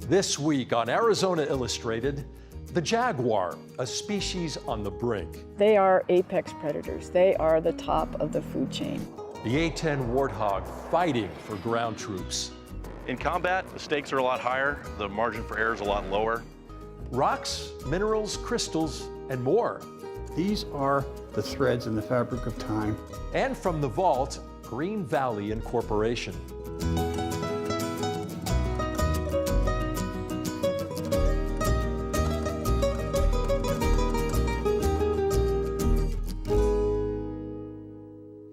This week on Arizona Illustrated, the jaguar, a species on the brink. They are apex predators. They are the top of the food chain. The A-10 Warthog fighting for ground troops. In combat, the stakes are a lot higher, the margin for error is a lot lower. Rocks, minerals, crystals, and more. These are the threads in the fabric of time. And from the vault, Green Valley Incorporation.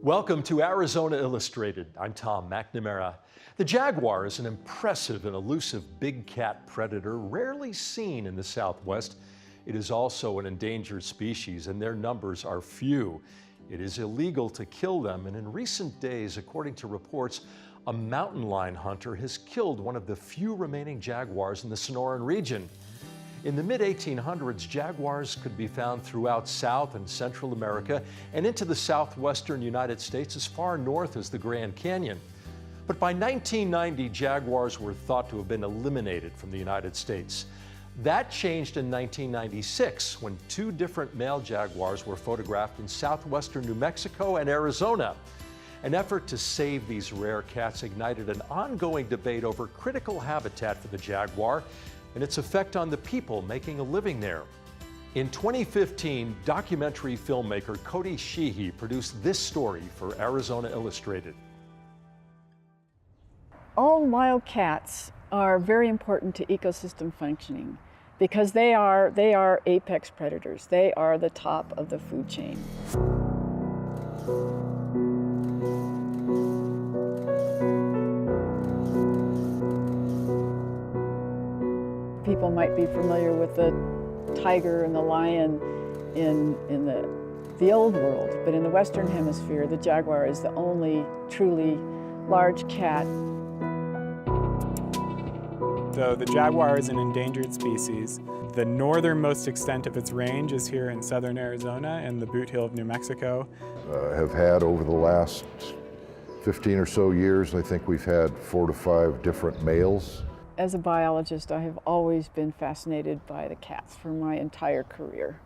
Welcome to Arizona Illustrated. I'm Tom McNamara. The jaguar is an impressive and elusive big cat predator rarely seen in the Southwest. It is also an endangered species, and their numbers are few. It is illegal to kill them, and in recent days, according to reports, a mountain lion hunter has killed one of the few remaining jaguars in the Sonoran region. In the mid-1800s, jaguars could be found throughout South and Central America and into the southwestern United States as far north as the Grand Canyon. But by 1990, jaguars were thought to have been eliminated from the United States. That changed in 1996 when two different male jaguars were photographed in southwestern New Mexico and Arizona. An effort to save these rare cats ignited an ongoing debate over critical habitat for the jaguar and its effect on the people making a living there. In 2015, documentary filmmaker Cody Sheehy produced this story for Arizona Illustrated. All wild cats are very important to ecosystem functioning because they are apex predators. They are the top of the food chain. People might be familiar with the tiger and the lion in the old world, but in the Western Hemisphere, the jaguar is the only truly large cat. So the jaguar is an endangered species. The northernmost extent of its range is here in southern Arizona and the Boot Hill of New Mexico. Have had over the last 15 or so years, I think we've had 4 to 5 different males. As a biologist, I have always been fascinated by the cats for my entire career.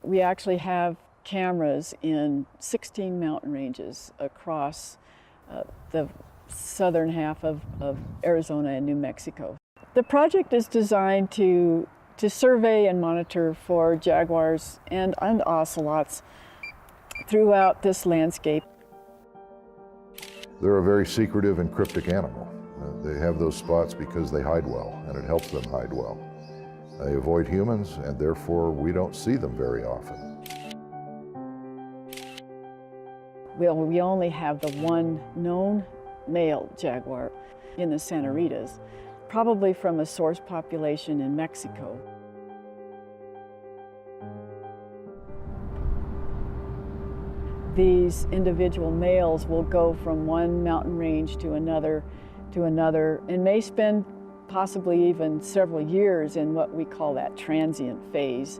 We actually have cameras in 16 mountain ranges across the southern half of Arizona and New Mexico. The project is designed to survey and monitor for jaguars and ocelots throughout this landscape. They're a very secretive and cryptic animal. They have those spots because they hide well, and it helps them hide well. They avoid humans, and therefore we don't see them very often. Well, we only have the one known male jaguar in the Santa Ritas, probably from a source population in Mexico. These individual males will go from one mountain range to another, and may spend possibly even several years in what we call that transient phase.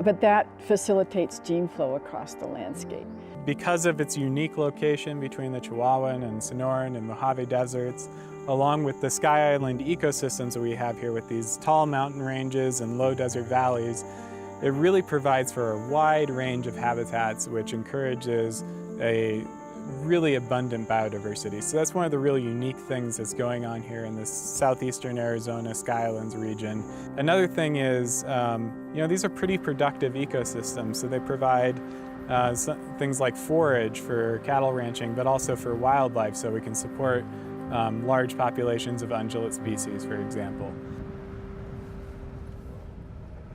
But that facilitates gene flow across the landscape. Because of its unique location between the Chihuahuan and Sonoran and Mojave deserts, along with the Sky Island ecosystems that we have here with these tall mountain ranges and low desert valleys, it really provides for a wide range of habitats which encourages a really abundant biodiversity. So that's one of the really unique things that's going on here in this southeastern Arizona Sky Islands region. Another thing is, these are pretty productive ecosystems, so they provide things like forage for cattle ranching, but also for wildlife, so we can support large populations of ungulate species, for example.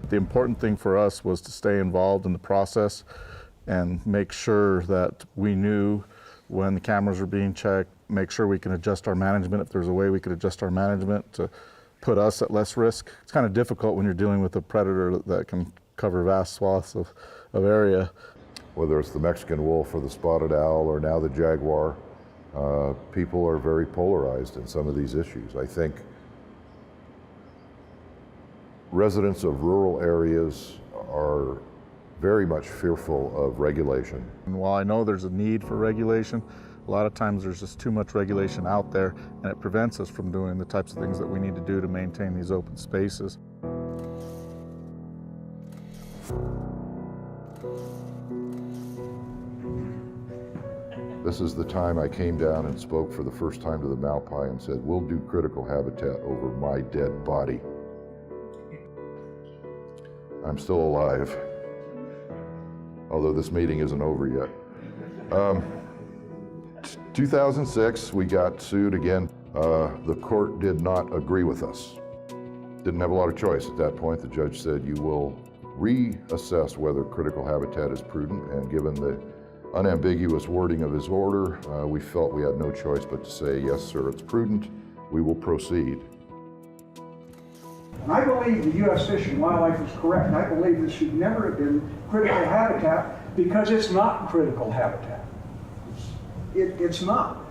The important thing for us was to stay involved in the process and make sure that we knew when the cameras were being checked, make sure we can adjust our management if there's a way we could adjust our management to put us at less risk. It's kind of difficult when you're dealing with a predator that can cover vast swaths of area. Whether it's the Mexican wolf or the spotted owl or now the jaguar, people are very polarized in some of these issues. I think residents of rural areas are very much fearful of regulation. And while I know there's a need for regulation, A lot of times there's just too much regulation out there, and it prevents us from doing the types of things that we need to do to maintain these open spaces. This is the time I came down and spoke for the first time to the Malpai and said, we'll do critical habitat over my dead body. I'm still alive, although this meeting isn't over yet. 2006, we got sued again. The court did not agree with us. Didn't have a lot of choice at that point. The judge said, you will reassess whether critical habitat is prudent, and given the unambiguous wording of his order, we felt we had no choice but to say, yes, sir, it's prudent. We will proceed. And I believe the U.S. Fish and Wildlife is correct. I believe this should never have been critical habitat because it's not critical habitat. It's not.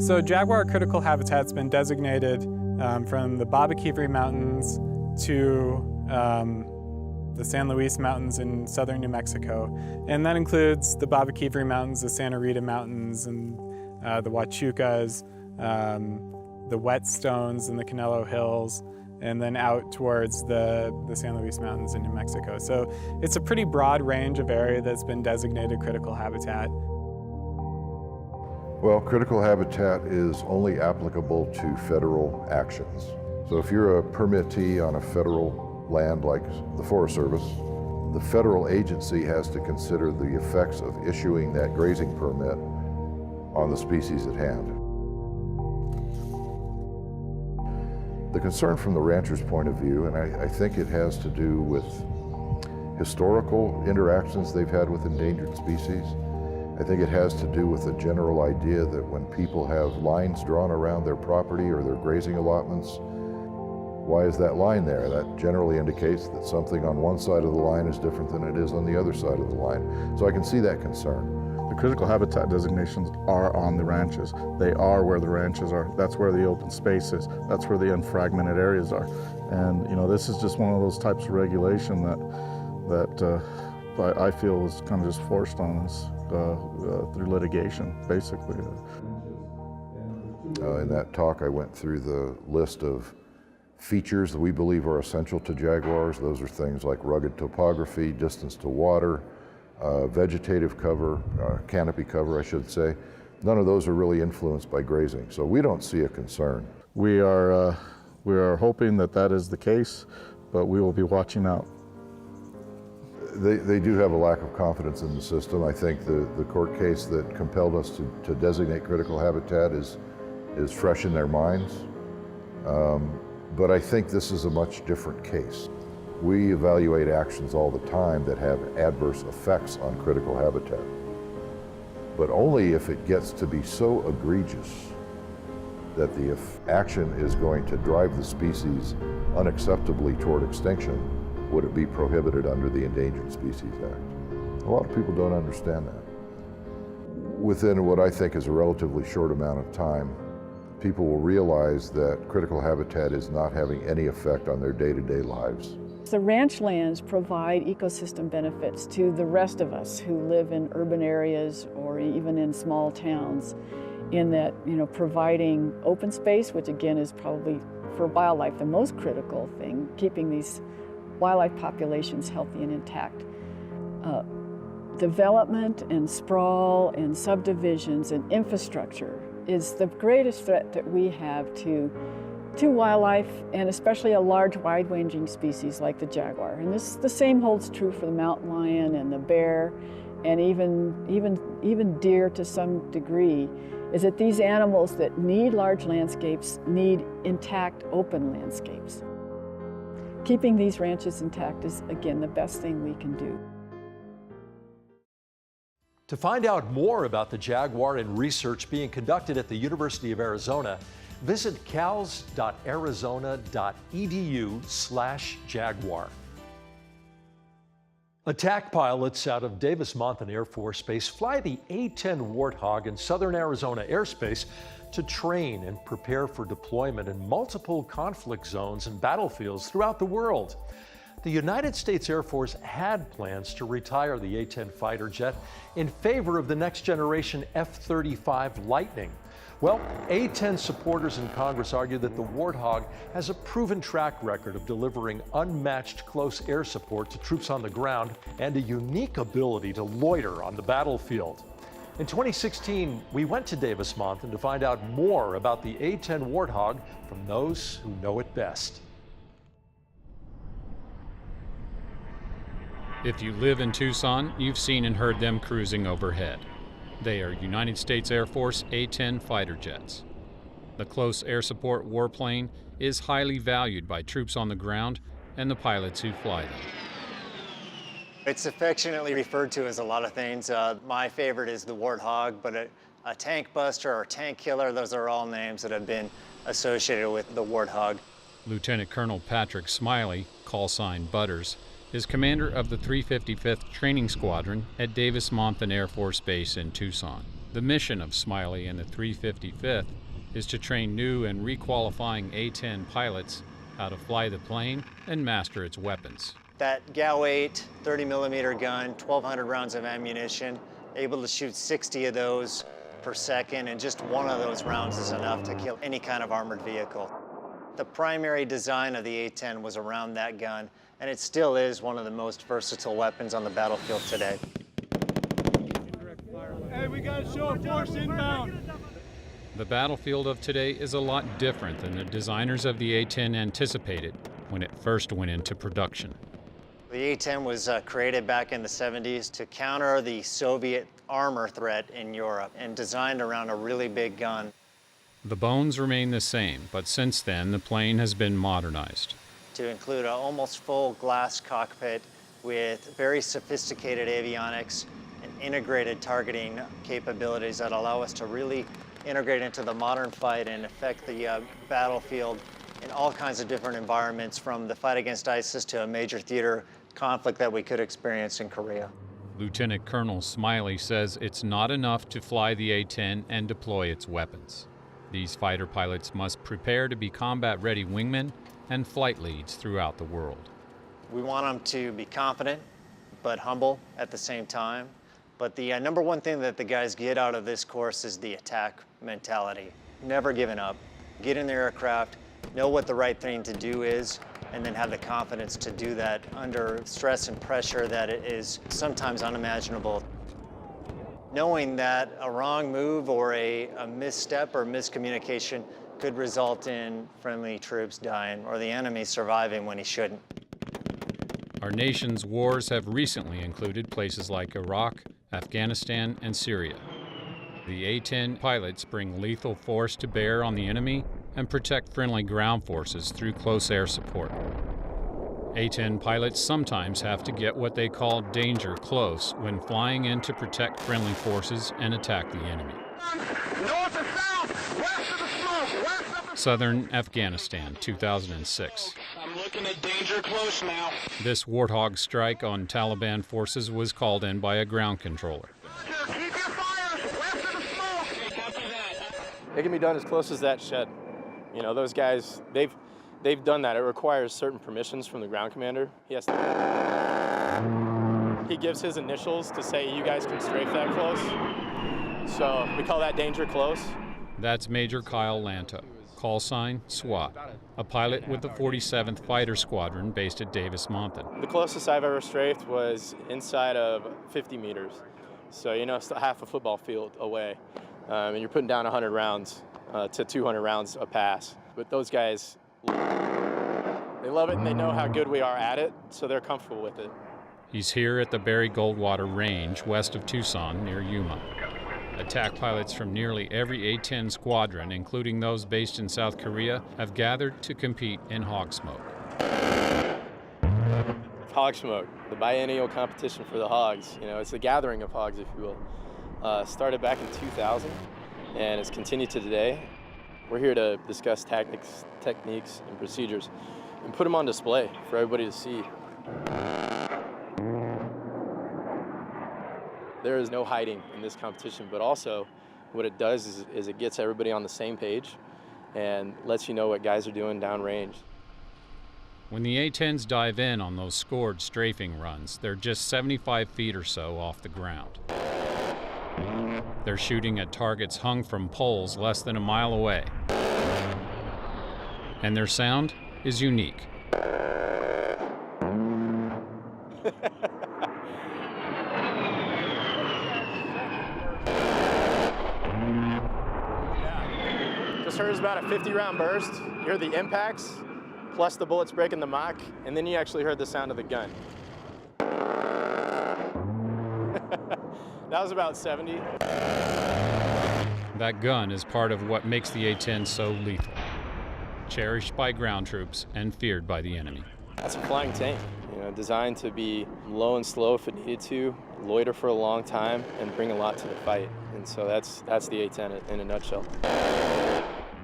So Jaguar critical habitat's been designated from the Babaquiviri Mountains to the San Luis Mountains in southern New Mexico. And that includes the Babaquiviri Mountains, the Santa Rita Mountains, and the Huachucas, the Whetstones and the Canelo Hills, and then out towards the San Luis Mountains in New Mexico. So it's a pretty broad range of area that's been designated critical habitat. Well, critical habitat is only applicable to federal actions. So if you're a permittee on a federal land like the Forest Service, the federal agency has to consider the effects of issuing that grazing permit on the species at hand. The concern from the rancher's point of view, and I think it has to do with historical interactions they've had with endangered species. I think it has to do with the general idea that when people have lines drawn around their property or their grazing allotments, why is that line there? That generally indicates that something on one side of the line is different than it is on the other side of the line. So I can see that concern. The critical habitat designations are on the ranches. They are where the ranches are. That's where the open space is. That's where the unfragmented areas are. And you know, this is just one of those types of regulation that I feel was kind of just forced on us through litigation, basically. In that talk, I went through the list of features that we believe are essential to jaguars. Those are things like rugged topography, distance to water, vegetative cover, canopy cover, I should say. None of those are really influenced by grazing, so we don't see a concern. We are hoping that that is the case, but we will be watching out. They do have a lack of confidence in the system. I think the court case that compelled us to designate critical habitat is fresh in their minds. But I think this is a much different case. We evaluate actions all the time that have adverse effects on critical habitat, but only if it gets to be so egregious that the action is going to drive the species unacceptably toward extinction would it be prohibited under the Endangered Species Act. A lot of people don't understand that. Within what I think is a relatively short amount of time, people will realize that critical habitat is not having any effect on their day-to-day lives. The ranch lands provide ecosystem benefits to the rest of us who live in urban areas or even in small towns, in that, you know, providing open space, which again is probably for wildlife the most critical thing, keeping these wildlife populations healthy and intact. Development and sprawl and subdivisions and infrastructure is the greatest threat that we have to wildlife, and especially a large, wide-ranging species like the jaguar. And the same holds true for the mountain lion and the bear, and even deer to some degree, is that these animals that need large landscapes need intact, open landscapes. Keeping these ranches intact is, again, the best thing we can do. To find out more about the jaguar and research being conducted at the University of Arizona, visit cals.arizona.edu/jaguar. Attack pilots out of Davis-Monthan Air Force Base fly the A-10 Warthog in southern Arizona airspace to train and prepare for deployment in multiple conflict zones and battlefields throughout the world. The United States Air Force had plans to retire the A-10 fighter jet in favor of the next generation F-35 Lightning. Well, A-10 supporters in Congress argue that the Warthog has a proven track record of delivering unmatched close air support to troops on the ground and a unique ability to loiter on the battlefield. In 2016, we went to Davis-Monthan to find out more about the A-10 Warthog from those who know it best. If you live in Tucson, you've seen and heard them cruising overhead. They are United States Air Force A-10 fighter jets. The close air support warplane is highly valued by troops on the ground and the pilots who fly them. It's affectionately referred to as a lot of things. My favorite is the Warthog, but a tank buster or tank killer, those are all names that have been associated with the Warthog. Lieutenant Colonel Patrick Smiley, call sign Butters, is commander of the 355th Training Squadron at Davis-Monthan Air Force Base in Tucson. The mission of Smiley and the 355th is to train new and requalifying A-10 pilots how to fly the plane and master its weapons. That GAU-8 30mm gun, 1,200 rounds of ammunition, able to shoot 60 of those per second, and just one of those rounds is enough to kill any kind of armored vehicle. The primary design of the A-10 was around that gun, and it still is one of the most versatile weapons on the battlefield today. Hey, we got a show of force inbound. The battlefield of today is a lot different than the designers of the A-10 anticipated when it first went into production. The A-10 was created back in the 70s to counter the Soviet armor threat in Europe and designed around a really big gun. The bones remain the same, but since then the plane has been modernized. To include an almost full glass cockpit with very sophisticated avionics and integrated targeting capabilities that allow us to really integrate into the modern fight and affect the battlefield in all kinds of different environments, from the fight against ISIS to a major theater conflict that we could experience in Korea. Lieutenant Colonel Smiley says it's not enough to fly the A-10 and deploy its weapons. These fighter pilots must prepare to be combat-ready wingmen and flight leads throughout the world. We want them to be confident, but humble at the same time. But the number one thing that the guys get out of this course is the attack mentality. Never giving up. Get in the aircraft, know what the right thing to do is, and then have the confidence to do that under stress and pressure that is sometimes unimaginable. Knowing that a wrong move or a misstep or miscommunication could result in friendly troops dying or the enemy surviving when he shouldn't. Our nation's wars have recently included places like Iraq, Afghanistan, and Syria. The A-10 pilots bring lethal force to bear on the enemy and protect friendly ground forces through close air support. A-10 pilots sometimes have to get what they call danger close when flying in to protect friendly forces and attack the enemy. North and south, west of the smoke, west of the... Southern Afghanistan, 2006. I'm looking at danger close now. This Warthog strike on Taliban forces was called in by a ground controller. Keep your fires west of the smoke. Okay, copy that. It can be done as close as that shed. You know, those guys, they've done that. It requires certain permissions from the ground commander. He gives his initials to say you guys can strafe that close. So we call that danger close. That's Major Kyle Lanto, call sign SWAT, a pilot with the 47th Fighter Squadron based at Davis-Monthan. The closest I've ever strafed was inside of 50 meters. So, you know, it's half a football field away. And you're putting down 100 rounds to 200 rounds a pass. But those guys, they love it and they know how good we are at it, so they're comfortable with it. He's here at the Barry Goldwater Range west of Tucson near Yuma. Attack pilots from nearly every A-10 squadron, including those based in South Korea, have gathered to compete in Hog Smoke. Hog Smoke, the biennial competition for the hogs. You know, it's a gathering of hogs, if you will. Started back in 2000, and it's continued to today. We're here to discuss tactics, techniques, and procedures, and put them on display for everybody to see. There is no hiding in this competition, but also what it does is it gets everybody on the same page and lets you know what guys are doing downrange. When the A-10s dive in on those scored strafing runs, they're just 75 feet or so off the ground. They're shooting at targets hung from poles less than a mile away. And their sound is unique. Just heard about a 50-round burst. You heard the impacts, plus the bullets breaking the mock, and then you actually heard the sound of the gun. That was about 70. That gun is part of what makes the A-10 so lethal. Cherished by ground troops and feared by the enemy. That's a flying tank, designed to be low and slow if it needed to, loiter for a long time, and bring a lot to the fight. And so that's the A-10 in a nutshell.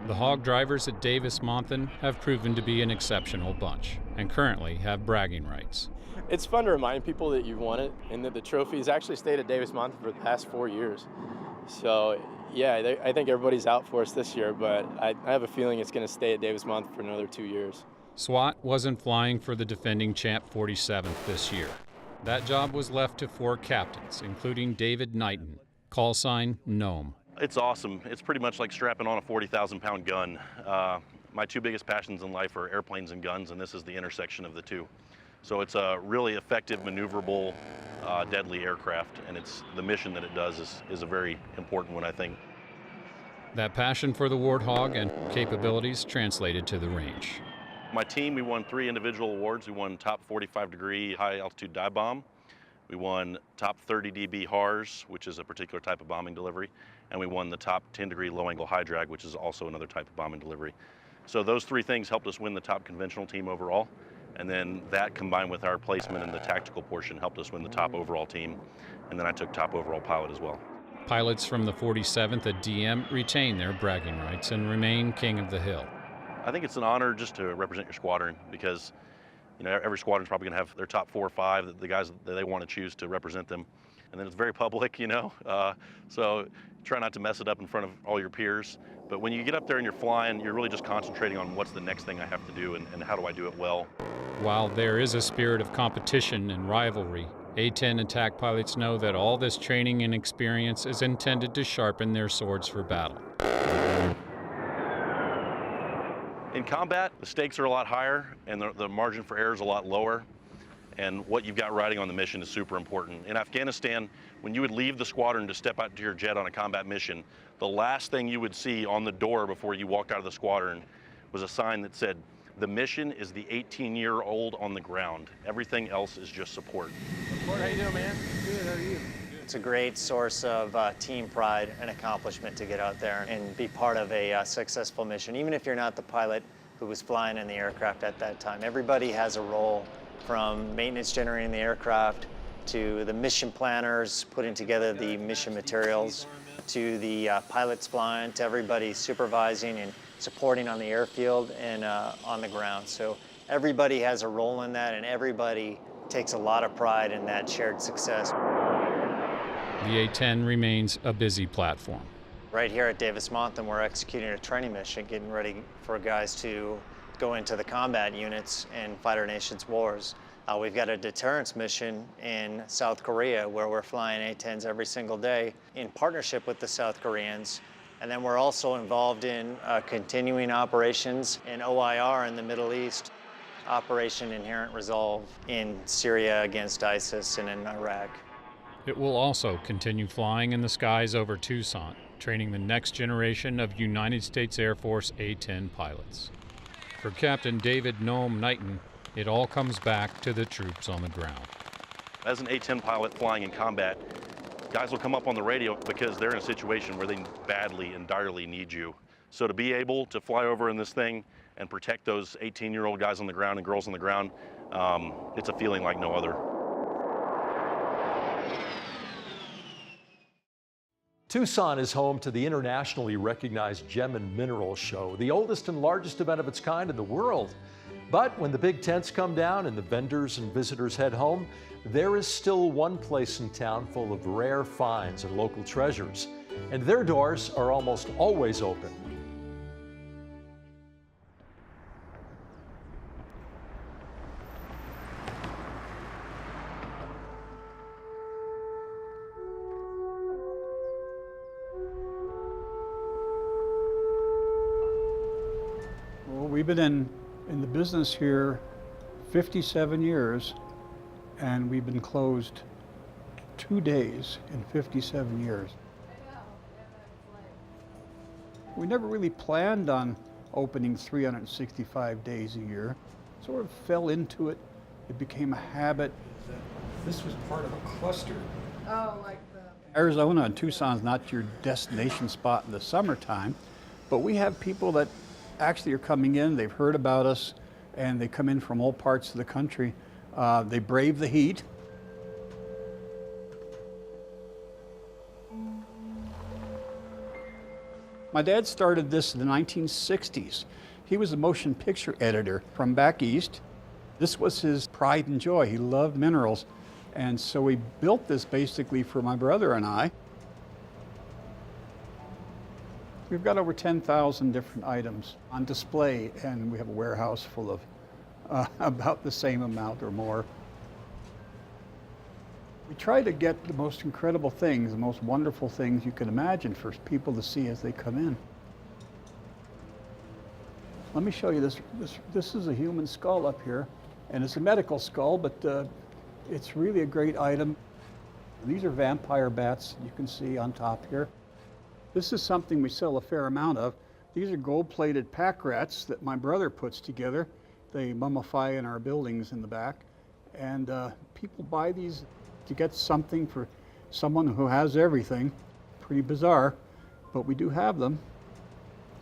The Hog drivers at Davis-Monthan have proven to be an exceptional bunch and currently have bragging rights. It's fun to remind people that you've won it and that the trophy's actually stayed at Davis-Monthan for the past 4 years. So yeah, I think everybody's out for us this year, but I have a feeling it's going to stay at Davis-Monthan for another 2 years. SWAT wasn't flying for the defending champ 47th this year. That job was left to 4 captains, including David Knighton, call sign Gnome. It's awesome. It's pretty much like strapping on a 40,000-pound gun. My 2 biggest passions in life are airplanes and guns, and this is the intersection of the 2. So it's a really effective, maneuverable, deadly aircraft, and the mission that it does is a very important one, I think. That passion for the Warthog and capabilities translated to the range. My team, we won 3 individual awards. We won top 45-degree high-altitude dive bomb. We won top 30 dB HARS, which is a particular type of bombing delivery. And we won the top 10-degree low-angle high drag, which is also another type of bombing delivery. So those 3 things helped us win the top conventional team overall. And then that combined with our placement in the tactical portion helped us win the top overall team. And then I took top overall pilot as well. Pilots from the 47th at DM retain their bragging rights and remain king of the hill. I think it's an honor just to represent your squadron because every squadron's probably going to have their top 4 or 5, the guys that they want to choose to represent them. And then it's very public, so try not to mess it up in front of all your peers. But when you get up there and you're flying, you're really just concentrating on what's the next thing I have to do and how do I do it well. While there is a spirit of competition and rivalry, A-10 attack pilots know that all this training and experience is intended to sharpen their swords for battle. In combat, the stakes are a lot higher and the margin for error is a lot lower. And what you've got riding on the mission is super important. In Afghanistan, when you would leave the squadron to step out to your jet on a combat mission, the last thing you would see on the door before you walked out of the squadron was a sign that said, "The mission is the 18-year-old on the ground. Everything else is just support." How you doing, man? Good, how are you? It's a great source of team pride and accomplishment to get out there and be part of a successful mission, even if you're not the pilot who was flying in the aircraft at that time. Everybody has a role, from maintenance generating the aircraft to the mission planners putting together the mission materials, to the pilots flying, to everybody supervising and supporting on the airfield and on the ground. So everybody has a role in that, and everybody takes a lot of pride in that shared success. The A-10 remains a busy platform. Right here at Davis-Monthan, we're executing a training mission, getting ready for guys to go into the combat units and fight our nation's wars. We've got a deterrence mission in South Korea where we're flying A-10s every single day in partnership with the South Koreans. And then we're also involved in continuing operations in OIR in the Middle East, Operation Inherent Resolve in Syria against ISIS and in Iraq. It will also continue flying in the skies over Tucson, training the next generation of United States Air Force A-10 pilots. For Captain David Gnome Knighton, it all comes back to the troops on the ground. As an A-10 pilot flying in combat, guys will come up on the radio because they're in a situation where they badly and direly need you. So to be able to fly over in this thing and protect those 18-year-old guys on the ground and girls on the ground, it's a feeling like no other. Tucson is home to the internationally recognized Gem and Mineral Show, the oldest and largest event of its kind in the world. But when the big tents come down and the vendors and visitors head home, there is still one place in town full of rare finds and local treasures, and their doors are almost always open. We've been in the business here 57 years, and we've been closed 2 days in 57 years. We never really planned on opening 365 days a year. Sort of fell into it. It became a habit. This was part of a cluster. Oh, like the... Arizona and Tucson's not your destination spot in the summertime, but we have people that actually are coming in, they've heard about us, and they come in from all parts of the country. They brave the heat. My dad started this in the 1960s. He was a motion picture editor from back east. This was his pride and joy. He loved minerals. And so we built this basically for my brother and I. We've got over 10,000 different items on display, and we have a warehouse full of about the same amount or more. We try to get the most incredible things, the most wonderful things you can imagine for people to see as they come in. Let me show you this. This is a human skull up here, and it's a medical skull, but it's really a great item. These are vampire bats you can see on top here. This is something we sell a fair amount of. These are gold-plated pack rats that my brother puts together. They mummify in our buildings in the back. And people buy these to get something for someone who has everything. Pretty bizarre, but we do have them.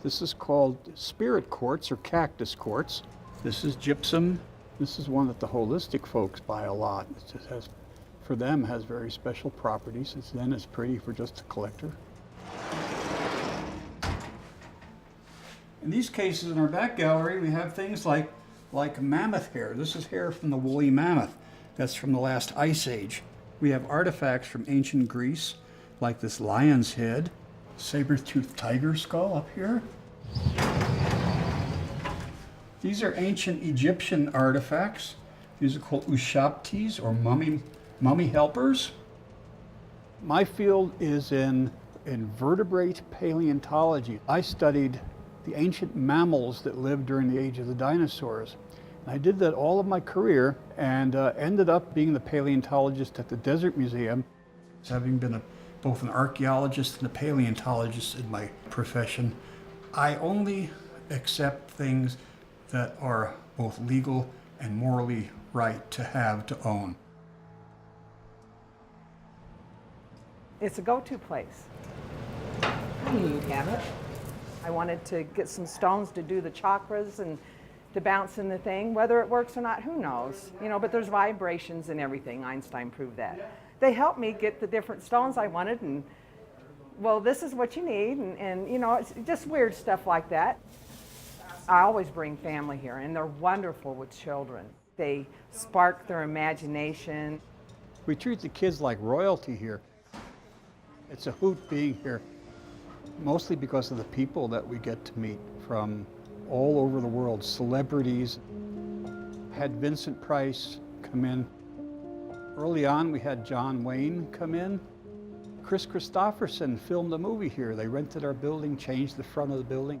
This is called spirit quartz or cactus quartz. This is gypsum. This is one that the holistic folks buy a lot. It just has, for them, has very special properties. It's pretty for just a collector. In these cases in our back gallery, we have things like mammoth hair. This is hair from the woolly mammoth. That's from the last ice age. We have artifacts from ancient Greece, like this lion's head, saber-toothed tiger skull up here. These are ancient Egyptian artifacts. These are called ushabtis, or mummy helpers. My field is in vertebrate paleontology. I studied the ancient mammals that lived during the age of the dinosaurs. And I did that all of my career, and ended up being the paleontologist at the Desert Museum, having been both an archaeologist and a paleontologist in my profession. I only accept things that are both legal and morally right to have, to own. It's a go-to place. I knew you'd have it. I wanted to get some stones to do the chakras and to bounce in the thing. Whether it works or not, who knows? You know, but there's vibrations and everything. Einstein proved that. They helped me get the different stones I wanted, and well, this is what you need, and you know, it's just weird stuff like that. I always bring family here, and they're wonderful with children. They spark their imagination. We treat the kids like royalty here. It's a hoot being here, mostly because of the people that we get to meet from all over the world. Celebrities. Had Vincent Price come in. Early on, we had John Wayne come in. Chris Christopherson filmed a movie here. They rented our building, changed the front of the building.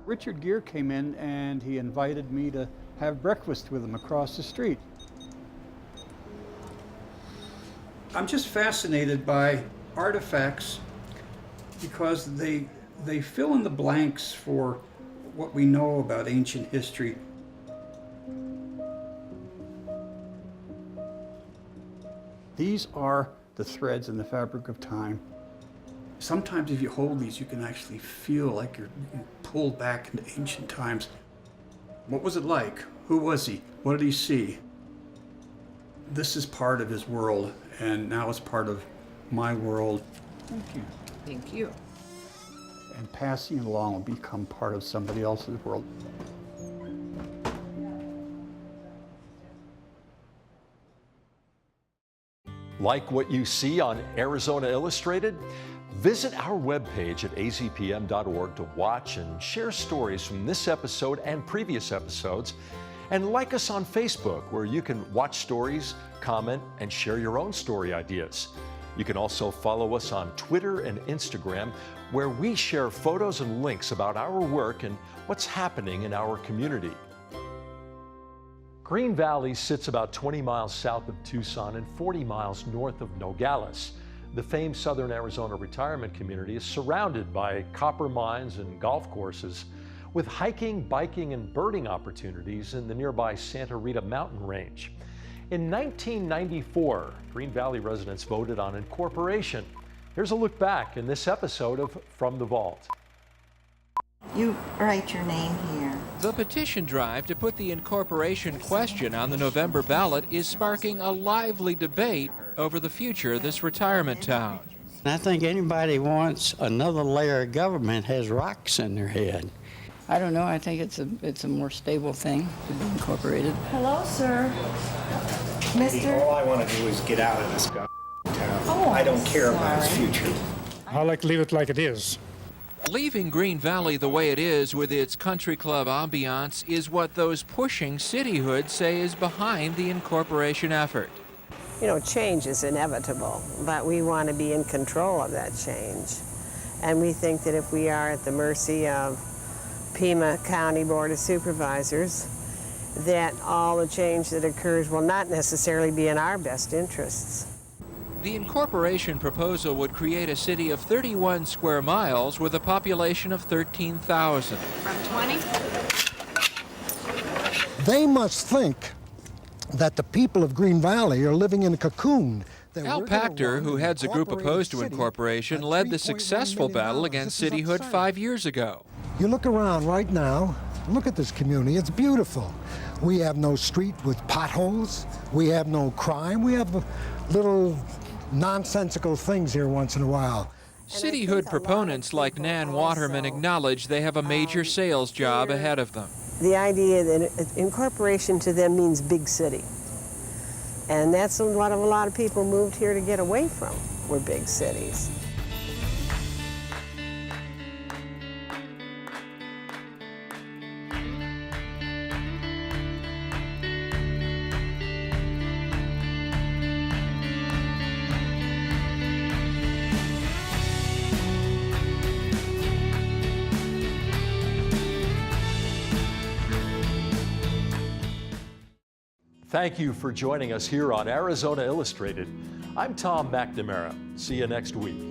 Richard Gere came in and he invited me to have breakfast with him across the street. I'm just fascinated by artifacts because they fill in the blanks for what we know about ancient history. These are the threads in the fabric of time. Sometimes if you hold these, you can actually feel like you're pulled back into ancient times. What was it like? Who was he? What did he see? This is part of his world, and now it's part of my world. Thank you. Thank you. And passing it along will become part of somebody else's world. Like what you see on Arizona Illustrated? Visit our webpage at azpm.org to watch and share stories from this episode and previous episodes. And like us on Facebook, where you can watch stories, comment, and share your own story ideas. You can also follow us on Twitter and Instagram, where we share photos and links about our work and what's happening in our community. Green Valley sits about 20 miles south of Tucson and 40 miles north of Nogales. The famed Southern Arizona retirement community is surrounded by copper mines and golf courses, with hiking, biking, and birding opportunities in the nearby Santa Rita mountain range. In 1994, Green Valley residents voted on incorporation. Here's a look back in this episode of From the Vault. You write your name here. The petition drive to put the incorporation question on the November ballot is sparking a lively debate over the future of this retirement town. I think anybody who wants another layer of government has rocks in their head. I don't know. I think it's a more stable thing to be incorporated. Hello, sir. Mister? All I want to do is get out of this town. Oh, I don't care about its future. I like to leave it like it is. Leaving Green Valley the way it is with its country club ambiance is what those pushing cityhood say is behind the incorporation effort. You know, change is inevitable, but we want to be in control of that change. And we think that if we are at the mercy of Pima County Board of Supervisors, that all the change that occurs will not necessarily be in our best interests. The incorporation proposal would create a city of 31 square miles with a population of 13,000. From 20? They must think that the people of Green Valley are living in a cocoon. Al Pachter, who heads a group opposed to incorporation, led the successful battle against cityhood 5 years ago. You look around right now, look at this community, it's beautiful. We have no street with potholes, we have no crime, we have little nonsensical things here once in a while. Cityhood proponents like Nan Waterman acknowledge they have a major sales job ahead of them. The idea that incorporation to them means big city. And that's what a lot of people moved here to get away from, were big cities. Thank you for joining us here on Arizona Illustrated. I'm Tom McNamara. See you next week.